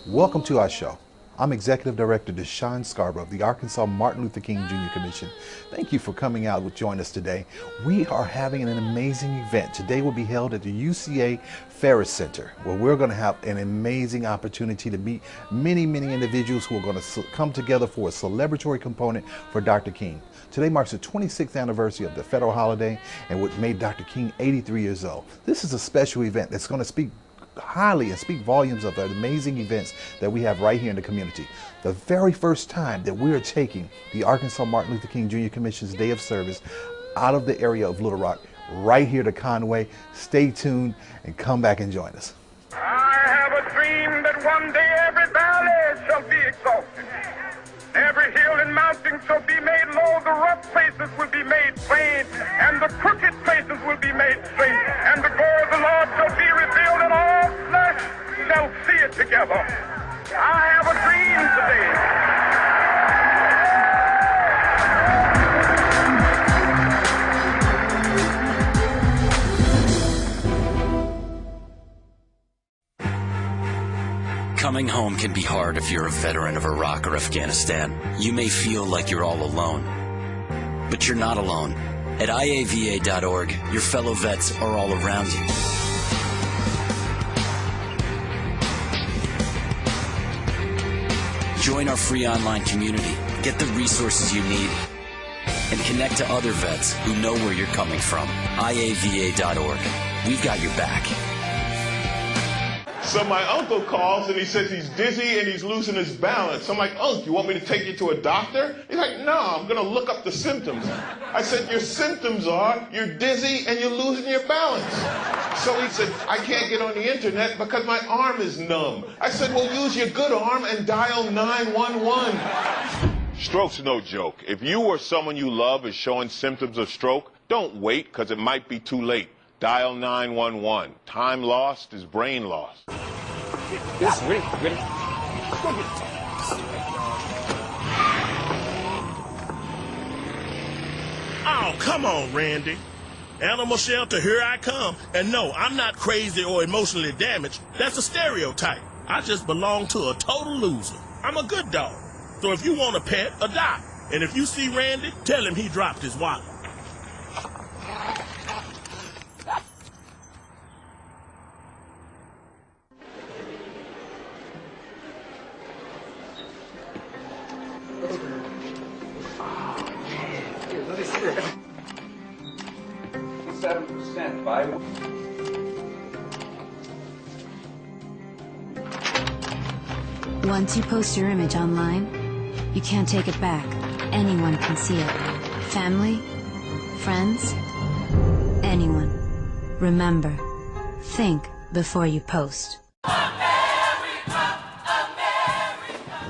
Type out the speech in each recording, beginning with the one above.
Welcome to our show. I'm Executive Director DuShun Scarbrough of the Arkansas Martin Luther King Jr. Commission. Thank you for coming out to join us today. We are having an amazing event. Today will be held at the UCA Ferris Center, where we're going to have an amazing opportunity to meet many individuals who are going to come together for a celebratory component for Dr. King. Today marks the 26th anniversary of the federal holiday and what made Dr. King 83 years old. This is a special event that's going to speak highly and speak volumes of the amazing events that we have right here in the community. The very first time that we are taking the Arkansas Martin Luther King Jr. Commission's Day of Service out of the area of Little Rock, right here to Conway. Stay tuned and come back and join us. I have a dream that one day every valley shall be exalted. Every hill and mountain shall be made low, the rough places will be made plain, and the crooked places will be made straight, and the glory of the Lord shall be revealed, and all flesh shall see it together. I have a dream today. Coming home can be hard if you're a veteran of Iraq or Afghanistan. You may feel like you're all alone, but you're not alone. At IAVA.org, your fellow vets are all around you. Join our free online community, get the resources you need, and connect to other vets who know where you're coming from. IAVA.org. We've got your back. So my uncle calls and he says he's dizzy and he's losing his balance. I'm like, Uncle, you want me to take you to a doctor? He's like, no, I'm going to look up the symptoms. I said, your symptoms are you're dizzy and you're losing your balance. So he said, I can't get on the internet because my arm is numb. I said, well, use your good arm and dial 911. Stroke's no joke. If you or someone you love is showing symptoms of stroke, don't wait because it might be too late. Dial 911. Time lost is brain lost. Yes, ready. Oh, come on, Randy. Animal shelter, here I come. And no, I'm not crazy or emotionally damaged. That's a stereotype. I just belong to a total loser. I'm a good dog. So if you want a pet, adopt. And if you see Randy, tell him he dropped his wallet. Once you post your image online, you can't take it back. Anyone can see it. Family, friends, anyone. Remember, think before you post.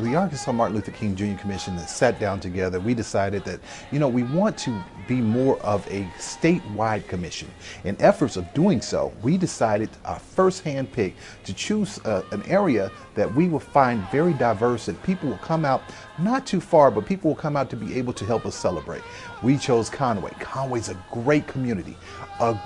The Arkansas Martin Luther King Jr. Commission that sat down together, we decided that, we want to be more of a statewide commission. In efforts of doing so, we decided our first hand pick to choose an area that we will find very diverse and people will come out, not too far, but people will come out to be able to help us celebrate. We chose Conway. Conway's a great community, a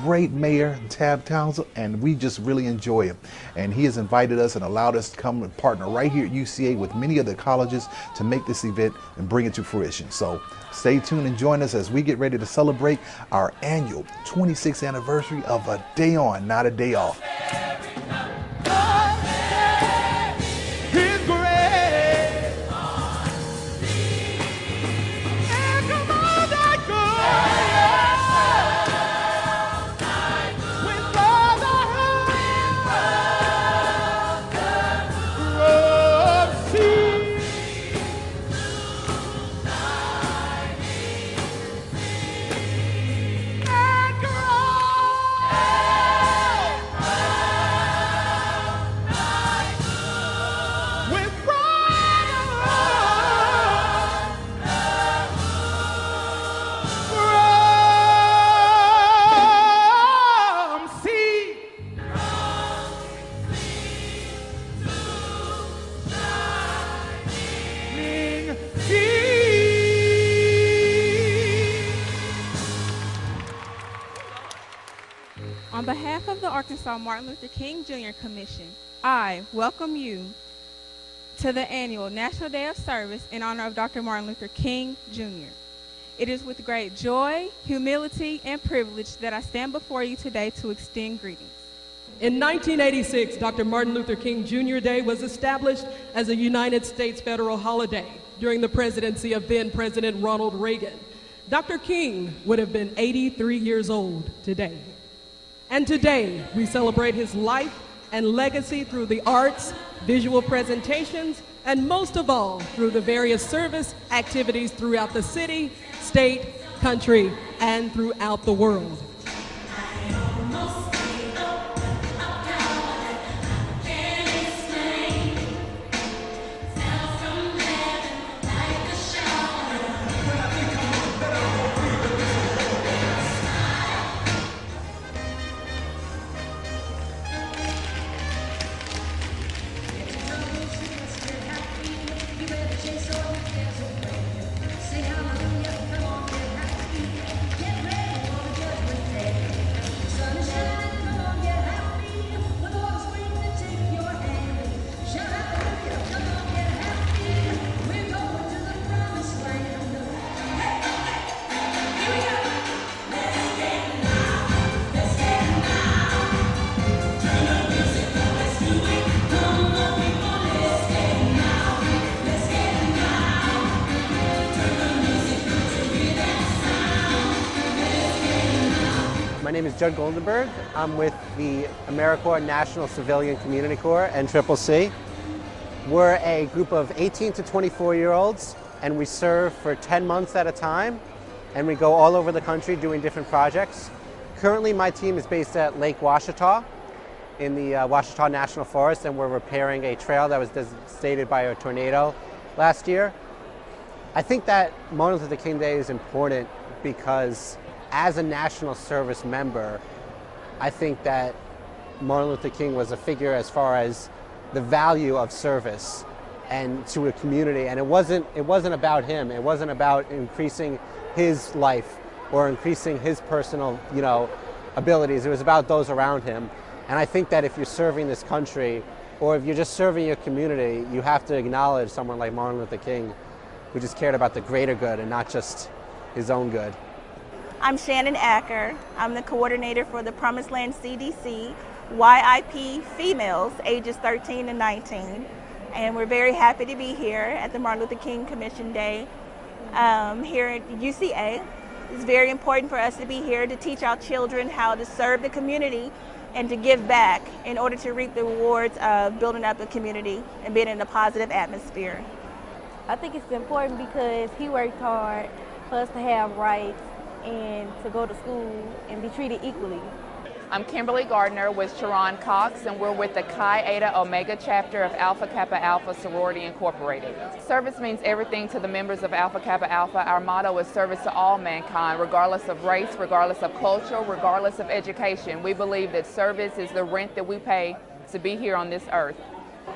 great mayor, Tab Townsend, and we just really enjoy him. And he has invited us and allowed us to come and partner right here at UCA with many of the colleges to make this event and bring it to fruition. So stay tuned and join us as we get ready to celebrate our annual 26th anniversary of A Day On, Not a Day Off. behalf of the Arkansas Martin Luther King Jr. Commission, I welcome you to the annual National Day of Service in honor of Dr. Martin Luther King Jr. It is with great joy, humility, and privilege that I stand before you today to extend greetings. In 1986, Dr. Martin Luther King Jr. Day was established as a United States federal holiday during the presidency of then-President Ronald Reagan. Dr. King would have been 83 years old today. And today, we celebrate his life and legacy through the arts, visual presentations, and most of all, through the various service activities throughout the city, state, country, and throughout the world. My name is Judd Goldenberg. I'm with the AmeriCorps National Civilian Community Corps and CCC. We're a group of 18 to 24-year-olds, and we serve for 10 months at a time, and we go all over the country doing different projects. Currently, my team is based at Lake Washita in the Washita National Forest, and we're repairing a trail that was devastated by a tornado last year. I think that Martin Luther King Day is important because as a national service member, I think that Martin Luther King was a figure as far as the value of service and to a community. And it wasn't about him. It wasn't about increasing his life or increasing his personal, abilities. It was about those around him. And I think that if you're serving this country or if you're just serving your community, you have to acknowledge someone like Martin Luther King who just cared about the greater good and not just his own good. I'm Shannon Acker. I'm the coordinator for the Promised Land CDC YIP females ages 13 to 19. And we're very happy to be here at the Martin Luther King Commission Day here at UCA. It's very important for us to be here to teach our children how to serve the community and to give back in order to reap the rewards of building up the community and being in a positive atmosphere. I think it's important because he worked hard for us to have rights and to go to school and be treated equally. I'm Kimberly Gardner with Sharon Cox, and we're with the Chi Eta Omega chapter of Alpha Kappa Alpha Sorority Incorporated. Service means everything to the members of Alpha Kappa Alpha. Our motto is service to all mankind, regardless of race, regardless of culture, regardless of education. We believe that service is the rent that we pay to be here on this earth.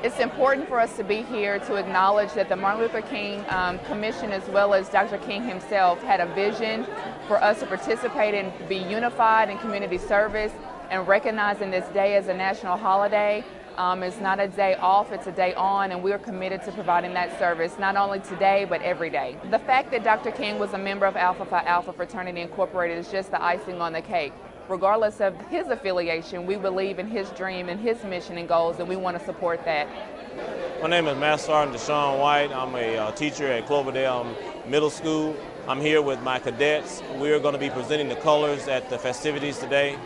It's important for us to be here to acknowledge that the Martin Luther King Commission, as well as Dr. King himself, had a vision for us to participate and be unified in community service, and recognizing this day as a national holiday. It's not a day off, it's a day on, and we're committed to providing that service, not only today, but every day. The fact that Dr. King was a member of Alpha Phi Alpha Fraternity Incorporated is just the icing on the cake. Regardless of his affiliation, we believe in his dream and his mission and goals, and we want to support that. My name is Master Sergeant DuShun White. I'm a teacher at Cloverdale Middle School. I'm here with my cadets. We're going to be presenting the colors at the festivities today.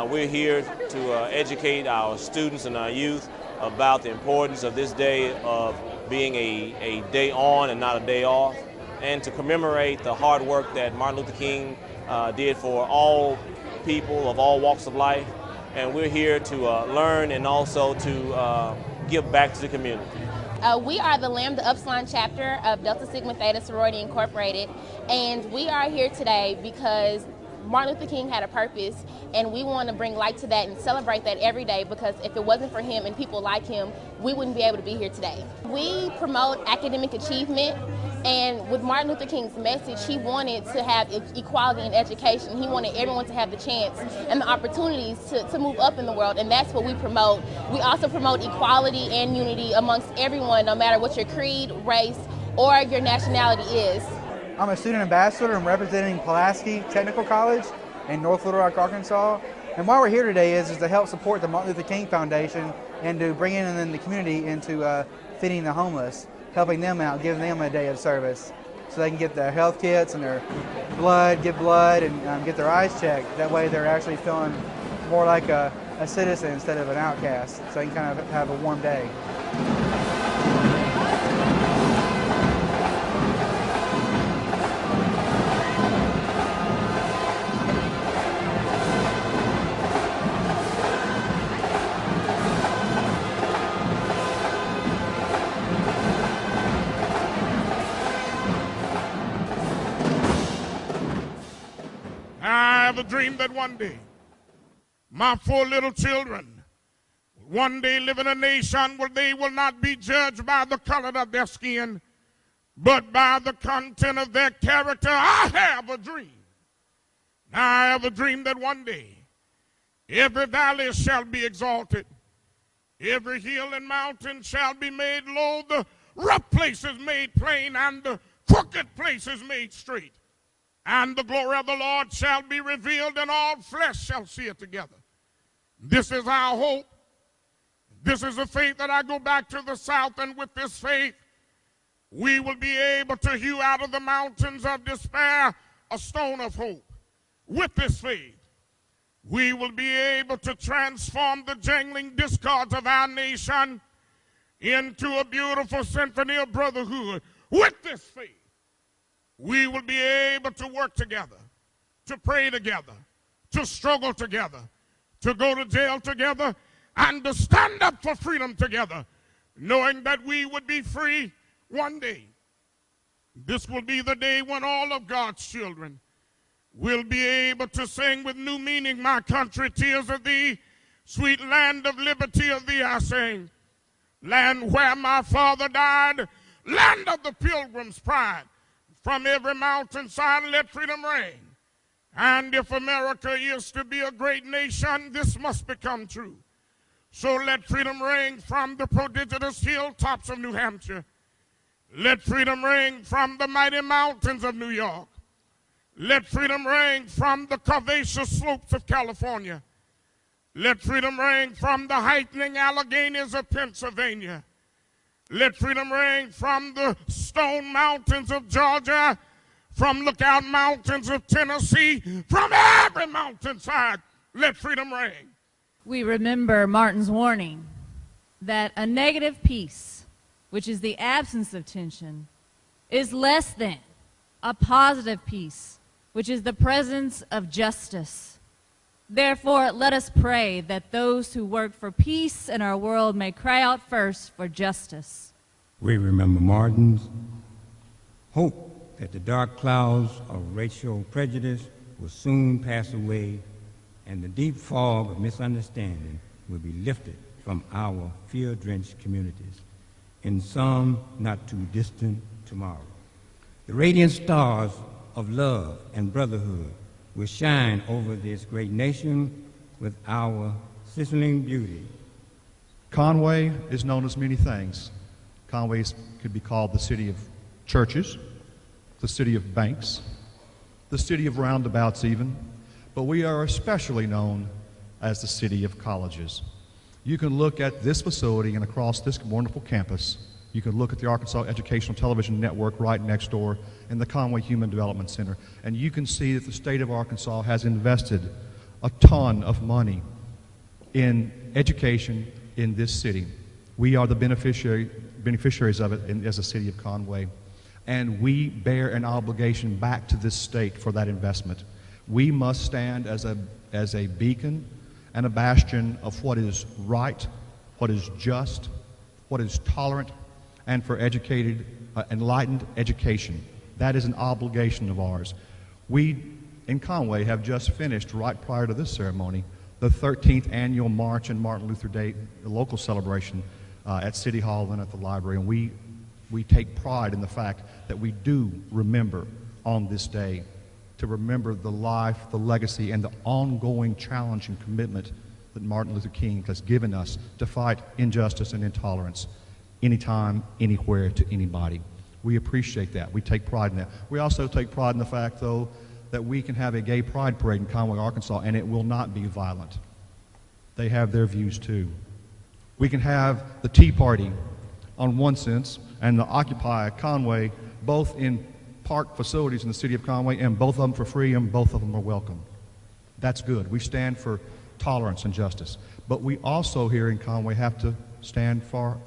We're here to educate our students and our youth about the importance of this day of being a day on and not a day off, and to commemorate the hard work that Martin Luther King did for all people of all walks of life. And we're here to learn and also to give back to the community. We are the Lambda Upsilon chapter of Delta Sigma Theta Sorority Incorporated, and we are here today because Martin Luther King had a purpose, and we want to bring light to that and celebrate that every day, because if it wasn't for him and people like him, we wouldn't be able to be here today. We promote academic achievement And with Martin Luther King's message, he wanted to have equality in education. He wanted everyone to have the chance and the opportunities to move up in the world, and that's what we promote. We also promote equality and unity amongst everyone, no matter what your creed, race, or your nationality is. I'm a student ambassador. I'm representing Pulaski Technical College in North Little Rock, Arkansas. And why we're here today is to help support the Martin Luther King Foundation and to bring in the community into feeding the homeless, helping them out, giving them a day of service so they can get their health kits and their blood, get blood, and get their eyes checked. That way they're actually feeling more like a citizen instead of an outcast, so they can kind of have a warm day. I have a dream that one day my 4 little children will one day live in a nation where they will not be judged by the color of their skin, but by the content of their character. I have a dream. I have a dream that one day every valley shall be exalted, every hill and mountain shall be made low, the rough places made plain, and the crooked places made straight. And the glory of the Lord shall be revealed, and all flesh shall see it together. This is our hope. This is the faith that I go back to the South, and with this faith, we will be able to hew out of the mountains of despair a stone of hope. With this faith, we will be able to transform the jangling discords of our nation into a beautiful symphony of brotherhood. With this faith, we will be able to work together, to pray together, to struggle together, to go to jail together, and to stand up for freedom together, knowing that we would be free one day. This will be the day when all of God's children will be able to sing with new meaning, my country, tears of thee, sweet land of liberty of thee I sing. Land where my father died, land of the pilgrim's pride. From every mountainside, let freedom reign. And if America is to be a great nation, this must become true. So let freedom reign from the prodigious hilltops of New Hampshire. Let freedom reign from the mighty mountains of New York. Let freedom reign from the curvaceous slopes of California. Let freedom reign from the heightening Alleghenies of Pennsylvania. Let freedom reign from the Stone Mountains of Georgia, from Lookout Mountains of Tennessee, from every mountainside. Let freedom reign. We remember Martin's warning that a negative peace, which is the absence of tension, is less than a positive peace, which is the presence of justice. Therefore, let us pray that those who work for peace in our world may cry out first for justice. We remember Martin's hope that the dark clouds of racial prejudice will soon pass away and the deep fog of misunderstanding will be lifted from our fear-drenched communities in some not too distant tomorrow. The radiant stars of love and brotherhood will shine over this great nation with our sizzling beauty. Conway is known as many things. Conway could be called the city of churches, the city of banks, the city of roundabouts even, but we are especially known as the city of colleges. You can look at this facility and across this wonderful campus. You can look at the Arkansas Educational Television Network right next door in the Conway Human Development Center, and you can see that the state of Arkansas has invested a ton of money in education in this city. We are the beneficiaries of it as a city of Conway, and we bear an obligation back to this state for that investment. We must stand as a beacon and a bastion of what is right, what is just, what is tolerant, and for educated, enlightened education. That is an obligation of ours. We, in Conway, have just finished, right prior to this ceremony, the 13th annual March and Martin Luther Day local celebration at City Hall and at the library, and we We take pride in the fact that we do remember on this day, to remember the life, the legacy, and the ongoing challenge and commitment that Martin Luther King has given us to fight injustice and intolerance anytime, anywhere, to anybody. We appreciate that. We take pride in that. We also take pride in the fact, though, that we can have a gay pride parade in Conway, Arkansas, and it will not be violent. They have their views, too. We can have the Tea Party on one sense and the Occupy Conway, both in park facilities in the city of Conway, and both of them for free, and both of them are welcome. That's good. We stand for tolerance and justice. But we also here in Conway have to stand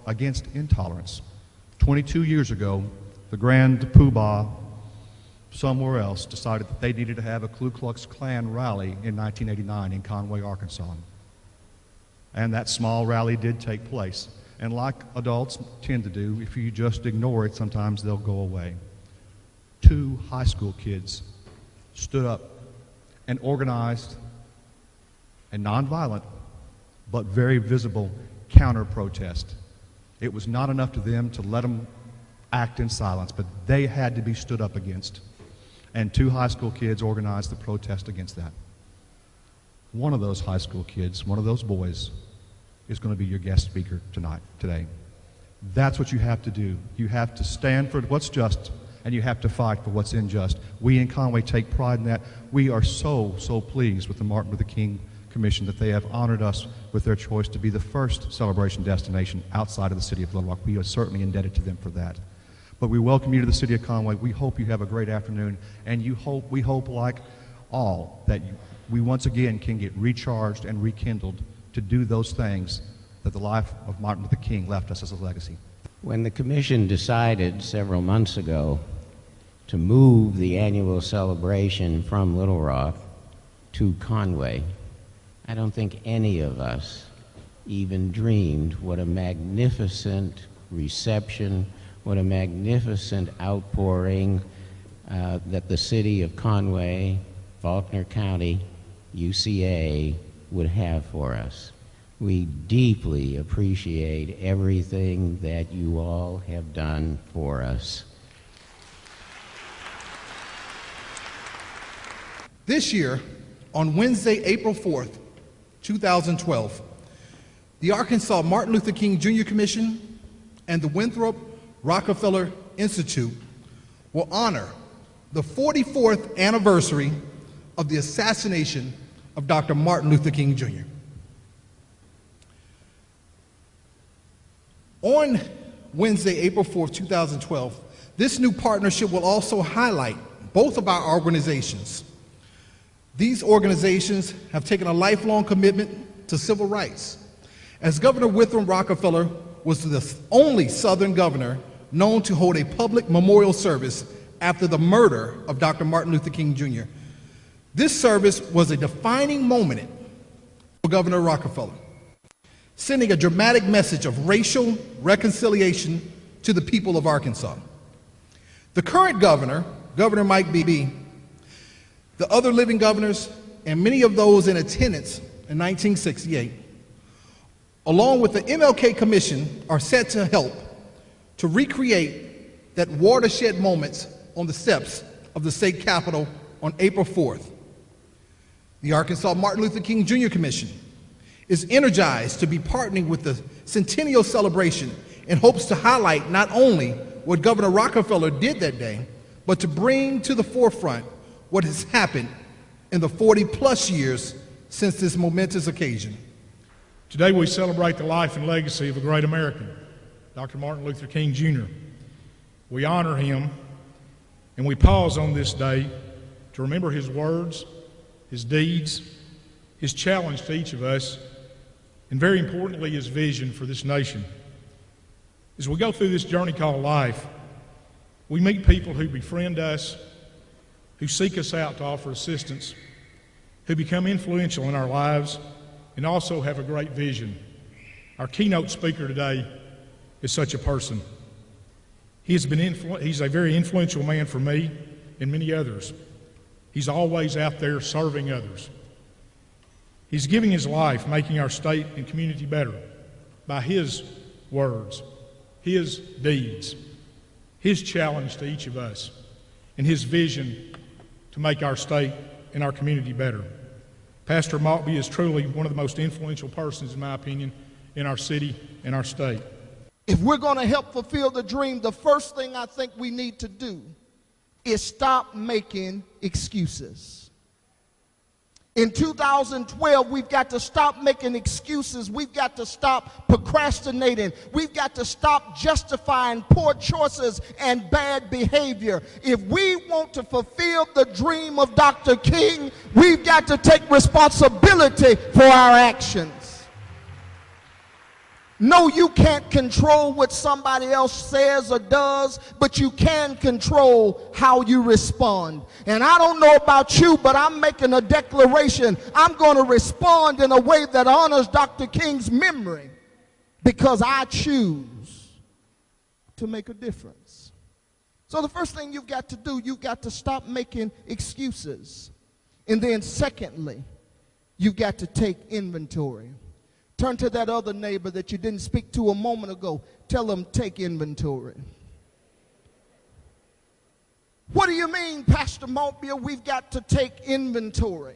against intolerance. 22 years ago, the Grand Poobah somewhere else decided that they needed to have a Ku Klux Klan rally in 1989 in Conway, Arkansas. And that small rally did take place. And like adults tend to do, if you just ignore it, sometimes they'll go away. 2 high school kids stood up and organized a nonviolent but very visible counter-protest. It was not enough to them to let them act in silence, but they had to be stood up against. And 2 high school kids organized the protest against that. One of those high school kids, one of those boys, is going to be your guest speaker today. That's what you have to do. You have to stand for what's just, and you have to fight for what's unjust. We in Conway take pride in that. We are so pleased with the Martin Luther King Commission that they have honored us with their choice to be the first celebration destination outside of the city of Little Rock. We are certainly indebted to them for that. But we welcome you to the city of Conway. We hope you have a great afternoon, and we hope, like all, that we once again can get recharged and rekindled to do those things that the life of Martin Luther King left us as a legacy. When the Commission decided several months ago to move the annual celebration from Little Rock to Conway, I don't think any of us even dreamed what a magnificent reception, what a magnificent outpouring that the city of Conway, Faulkner County, UCA would have for us. We deeply appreciate everything that you all have done for us. This year, on Wednesday, April 4th, 2012, the Arkansas Martin Luther King Jr. Commission and the Winthrop Rockefeller Institute will honor the 44th anniversary of the assassination of Dr. Martin Luther King Jr. On Wednesday, April 4th, 2012, this new partnership will also highlight both of our organizations. These organizations have taken a lifelong commitment to civil rights. As Governor Winthrop Rockefeller was the only Southern governor known to hold a public memorial service after the murder of Dr. Martin Luther King Jr. This service was a defining moment for Governor Rockefeller, sending a dramatic message of racial reconciliation to the people of Arkansas. The current governor, Governor Mike Beebe, the other living governors, and many of those in attendance in 1968, along with the MLK Commission, are set to help to recreate that watershed moments on the steps of the state capitol on April 4th. The Arkansas Martin Luther King Jr. Commission is energized to be partnering with the Centennial Celebration in hopes to highlight not only what Governor Rockefeller did that day, but to bring to the forefront what has happened in the 40-plus years since this momentous occasion. Today we celebrate the life and legacy of a great American, Dr. Martin Luther King Jr. We honor him, and we pause on this day to remember his words, his deeds, his challenge to each of us, and very importantly, his vision for this nation. As we go through this journey called life, we meet people who befriend us, who seek us out to offer assistance, who become influential in our lives, and also have a great vision. Our keynote speaker today is such a person. He's a very influential man for me and many others. He's always out there serving others. He's giving his life, making our state and community better by his words, his deeds, his challenge to each of us, and his vision to make our state and our community better. Pastor Maltby is truly one of the most influential persons, in my opinion, in our city and our state. If we're going to help fulfill the dream, the first thing I think we need to do is stop making excuses. In 2012, we've got to stop making excuses. We've got to stop procrastinating. We've got to stop justifying poor choices and bad behavior. If we want to fulfill the dream of Dr. King, we've got to take responsibility for our actions. No, you can't control what somebody else says or does, but you can control how you respond. And I don't know about you, but I'm making a declaration. I'm going to respond in a way that honors Dr. King's memory because I choose to make a difference. So the first thing you've got to do, you've got to stop making excuses. And then secondly, you've got to take inventory. Turn to that other neighbor that you didn't speak to a moment ago. Tell them, take inventory. What do you mean, Pastor Maltby? We've got to take inventory.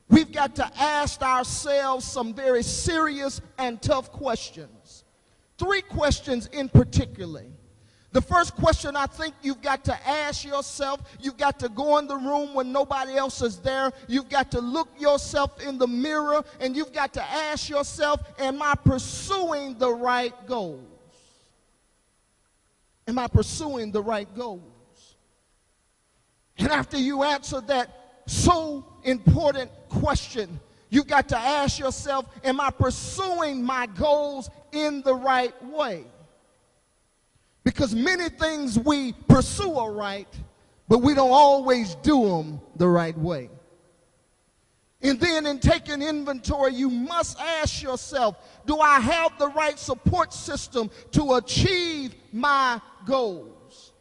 We've got to ask ourselves some very serious and tough questions. 3 questions in particular. The first question I think you've got to ask yourself, you've got to go in the room when nobody else is there, you've got to look yourself in the mirror, and you've got to ask yourself, am I pursuing the right goals? Am I pursuing the right goals? And after you answer that so important question, you've got to ask yourself, am I pursuing my goals in the right way? Because many things we pursue are right, but we don't always do them the right way. And then in taking inventory, you must ask yourself, do I have the right support system to achieve my goals?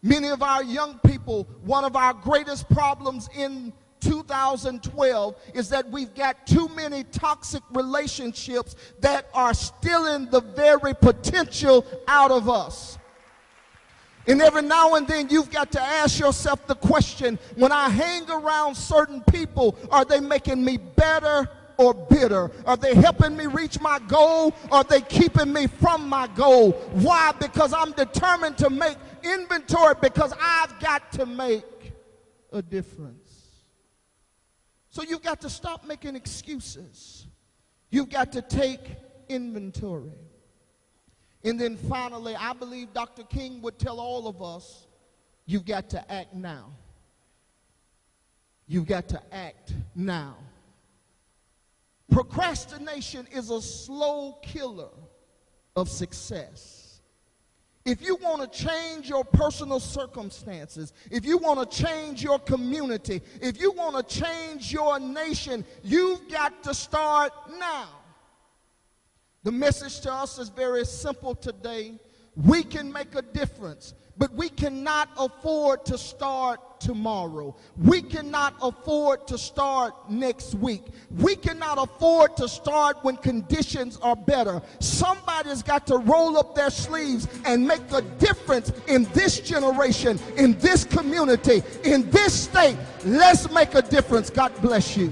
Many of our young people, one of our greatest problems in 2012 is that we've got too many toxic relationships that are stealing the very potential out of us. And every now and then you've got to ask yourself the question, when I hang around certain people, are they making me better or bitter? Are they helping me reach my goal? Or are they keeping me from my goal? Why? Because I'm determined to make inventory, because I've got to make a difference. So you've got to stop making excuses. You've got to take inventory. And then finally, I believe Dr. King would tell all of us, you've got to act now. You've got to act now. Procrastination is a slow killer of success. If you want to change your personal circumstances, if you want to change your community, if you want to change your nation, you've got to start now. The message to us is very simple today. We can make a difference, but we cannot afford to start tomorrow. We cannot afford to start next week. We cannot afford to start when conditions are better. Somebody's got to roll up their sleeves and make a difference in this generation, in this community, in this state. Let's make a difference. God bless you.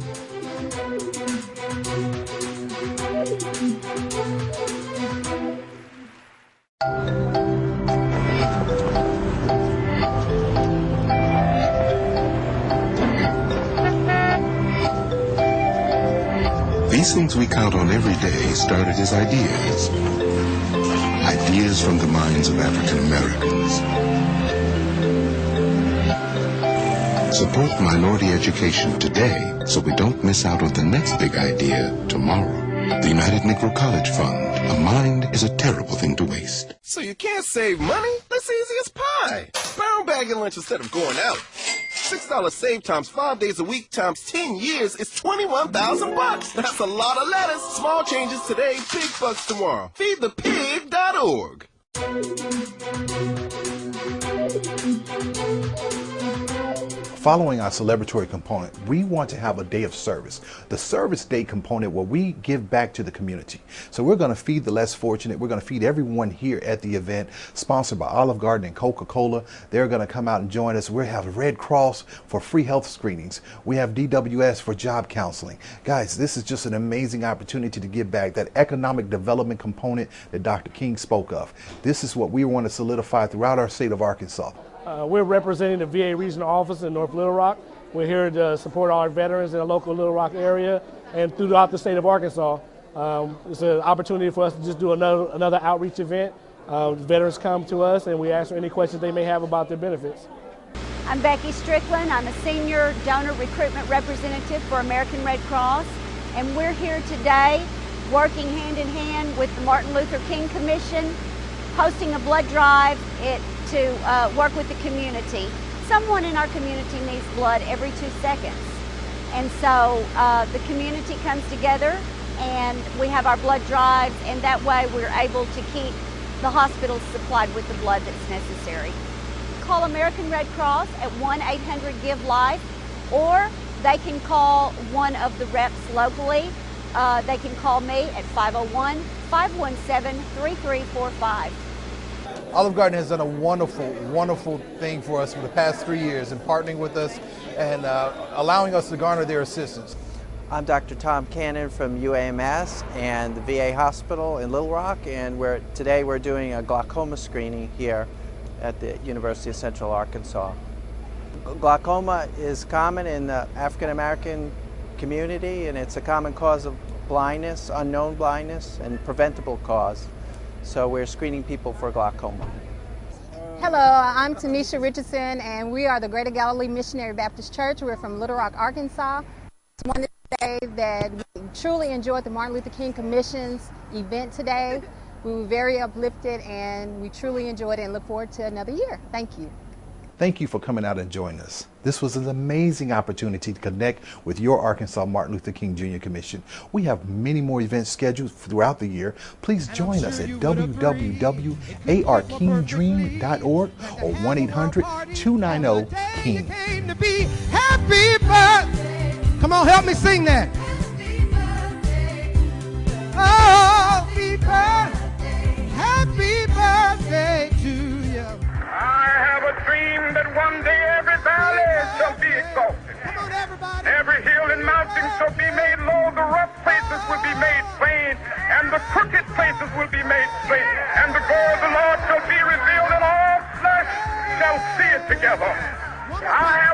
These things we count on every day started as ideas. Ideas from the minds of African Americans. Support minority education today so we don't miss out on the next big idea tomorrow. The United Negro College Fund. A mind is a terrible thing to waste. So you can't save money? That's easy as pie. Brown bagging lunch instead of going out. $6 save times 5 days a week times 10 years is $21,000. That's a lot of lettuce. Small changes today, big bucks tomorrow. Feedthepig.org. following our celebratory component, we want to have a day of service. The service day component where we give back to the community. So we're going to feed the less fortunate. We're going to feed everyone here at the event, sponsored by Olive Garden and Coca-Cola. They're going to come out and join us. We have Red Cross for free health screenings. We have DWS for job counseling. Guys, this is just an amazing opportunity to give back, that economic development component that Dr. King spoke of. This is what we want to solidify throughout our state of Arkansas. We're representing the VA regional office in North Little Rock. We're here to support our veterans in the local Little Rock area and throughout the state of Arkansas. It's an opportunity for us to just do another outreach event. Veterans come to us and we answer any questions they may have about their benefits. I'm Becky Strickland. I'm a senior donor recruitment representative for American Red Cross, and we're here today working hand in hand with the Martin Luther King Commission, hosting a blood drive to work with the community. Someone in our community needs blood every 2 seconds. And so the community comes together and we have our blood drives, and that way we're able to keep the hospitals supplied with the blood that's necessary. Call American Red Cross at 1-800-GIVE-LIFE, or they can call one of the reps locally. They can call me at 501-517-3345. Olive Garden has done a wonderful, wonderful thing for us for the past 3 years in partnering with us and allowing us to garner their assistance. I'm Dr. Tom Cannon from UAMS and the VA Hospital in Little Rock, and today we're doing a glaucoma screening here at the University of Central Arkansas. Glaucoma is common in the African American community, and it's a common cause of blindness, unknown blindness, and preventable cause. So we're screening people for glaucoma. Hello, I'm Tanisha Richardson, and we are the Greater Galilee Missionary Baptist Church. We're from Little Rock, Arkansas. I just wanted to say that we truly enjoyed the Martin Luther King Commission's event today. We were very uplifted, and we truly enjoyed it and look forward to another year. Thank you. Thank you for coming out and joining us. This was an amazing opportunity to connect with your Arkansas Martin Luther King Jr. Commission. We have many more events scheduled throughout the year. Please join us at www.arkingdream.org or 1-800-290-KING. Happy birthday. Come on, help me sing that. Oh, happy birthday to you. I have a dream that one day every valley shall be exalted. Every hill and mountain shall be made low. The rough places will be made plain, and the crooked places will be made straight. And the glory of the Lord shall be revealed, and all flesh shall see it together. I